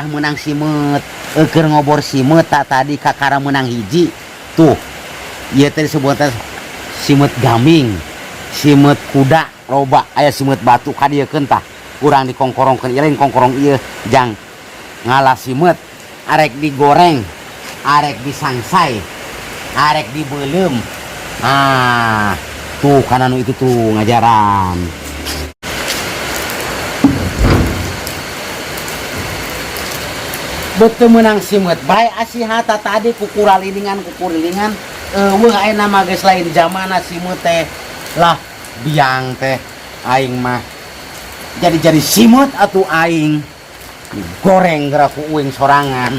menang simet keur ngobor simet tadi kakara menang hiji tuh ieu teh disebutna simet gaming simet kuda loba aya simet batu kadiekeun tah urang dikongkorongkeun ieu lain kongkorong ieu jang ngalah simet arek digoreng arek disangsai arek dibeulem tuh kan anu itu tuh ngajaran betul menang simet bae asihata tadi kukurilingan ayeuna mah geus lain zamana simet teh lah biang teh aing mah jadi simet atuh aing goreng geura ku uing sorangan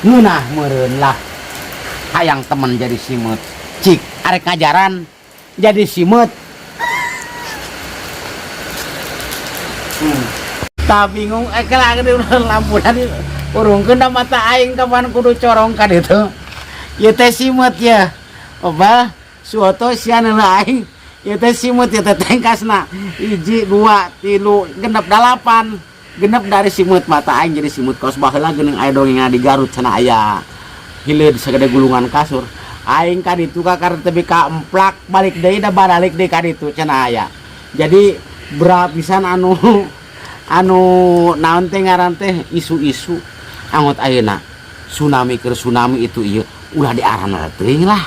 ngeunah meureun lah hayang temen jadi simet cik arek ngajaran jadi simet tak bingung kela gede lampu tadi urungkeun da mata aing kapan kudu corong ka ditu ieu teh simet ya oba suoto siana aing ieu teh simet ieu teh tengkasna 1 2 3 genep 8 genep dari simet mata aing jadi simet kaos baheula geuning aya dongeng di Garut cenah aya hileud sagede gulungan kasur aing ka ditu ka karena teu ka emplak balik deui da balik deui ka ditu cenah aya jadi berat pisan anu naon teh ngaran teh isu-isu anggot ayeuna tsunami keur tsunami itu ieu ulah diarana teuing lah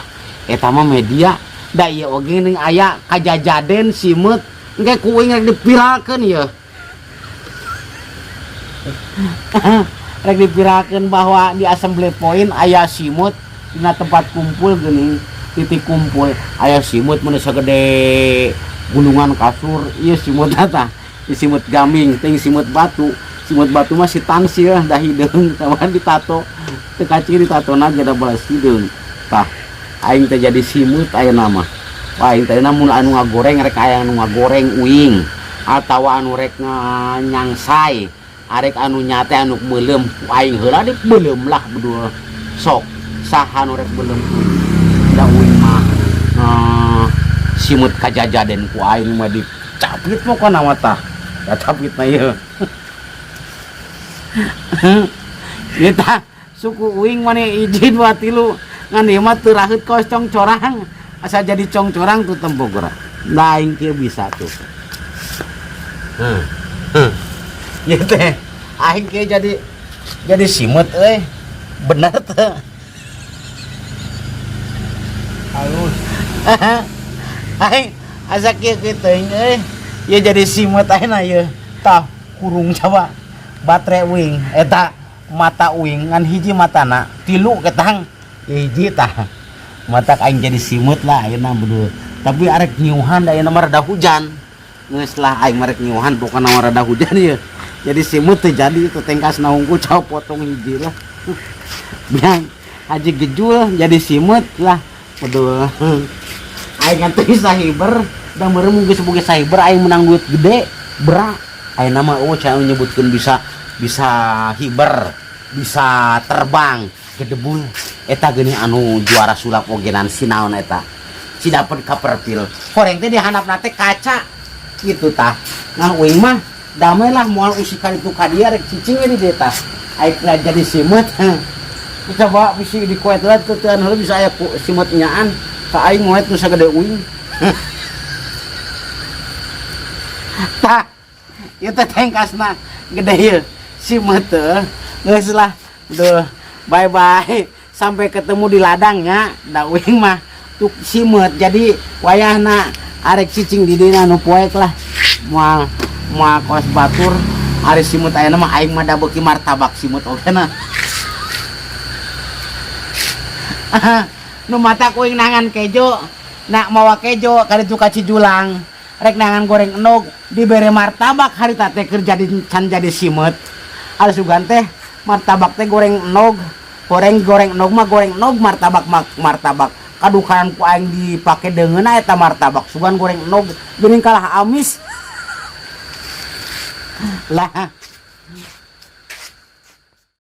eta mah media da ieu oge ning aya kajajaden simet engke ku uing rek dipiralkeun ieu rek dipiralkeun bahwa di assembly point aya simet dina tempat kumpul geuning titik kumpul aya simet mun sagede gulungan kasur ieu simet eta simet gaming ting simet batu mah si tansil dah hideung taman ditato teu kaciri ditatona ge da balas hideung tah aing teh jadi simut ayeuna mah aing teh mun anu ngagoreng rek aya anu ngagoreng uing atawa anu rek nyangsai arek anu nyate anu meulem aing heula dibeulem lah berdua sok saha anu rek beulem da uing mah simut kajajaden ku aing mah dicapit pokona mah tah da capitna ieu kita suku uing mana 1 2 3 ngan ieu mah teu raheut kos congcorang asa jadi congcorang tuh tembok geura da aing kieu bisa tuh ieu teh aing kieu jadi simet euy bener teu halus aing asa kieu teuing euy ieu jadi simet ayeuna ieu tah kurung coba baterai uing eta mata uing ngan hiji matana 3 ketang hiji tah mata aing jadi simut lah ayeuna beudeut tapi arek nyiuhan da ayeuna mah rada hujan geus lah aing marek nyiuhan pokona mah rada hujan ieu jadi simut teh jadi itu tengkasna hungkul coba potong hiji lah biang haji gejul jadi simut lah beudeut aing kan teh sahiber da meureum geus boga sahiber aing menang duit gede berak ayeuna mah cara nyebutkeun bisa hiber bisa terbang gedebul eta geuning anu juara sulap ogenan sinaon eta si dapet kaperpil horeng teh dihandapna teh kaca kitu tah ngan uing mah damai lah moal usik ka ditu ka dieu rek cicing di dieu tah aing jadi simet coba bisi di koet lah teu heula bisa aya simet nyaan ka aing moet nu sagede uing tah ieu teh tengkasna gede ieu simet teh geus lah duh bye bye sampai ketemu di ladangnya da uing mah tuk simet jadi wayahna arek cicing di dina nu poek lah moal kos batur ari simut ayeuna mah aing mah da beuki martabak simut ogena nu mata kuing nangan kejo nak mawa kejo ka ditu ka Cijulang rek nangan goreng enog dibere martabak harita teh keur jadi can jadi simet ada sugan teh martabak teh goreng enog goreng enog mah goreng enog martabak kadukaan ku aing dipake deungeuna eta martabak sugan goreng enog geuning kalah amis lah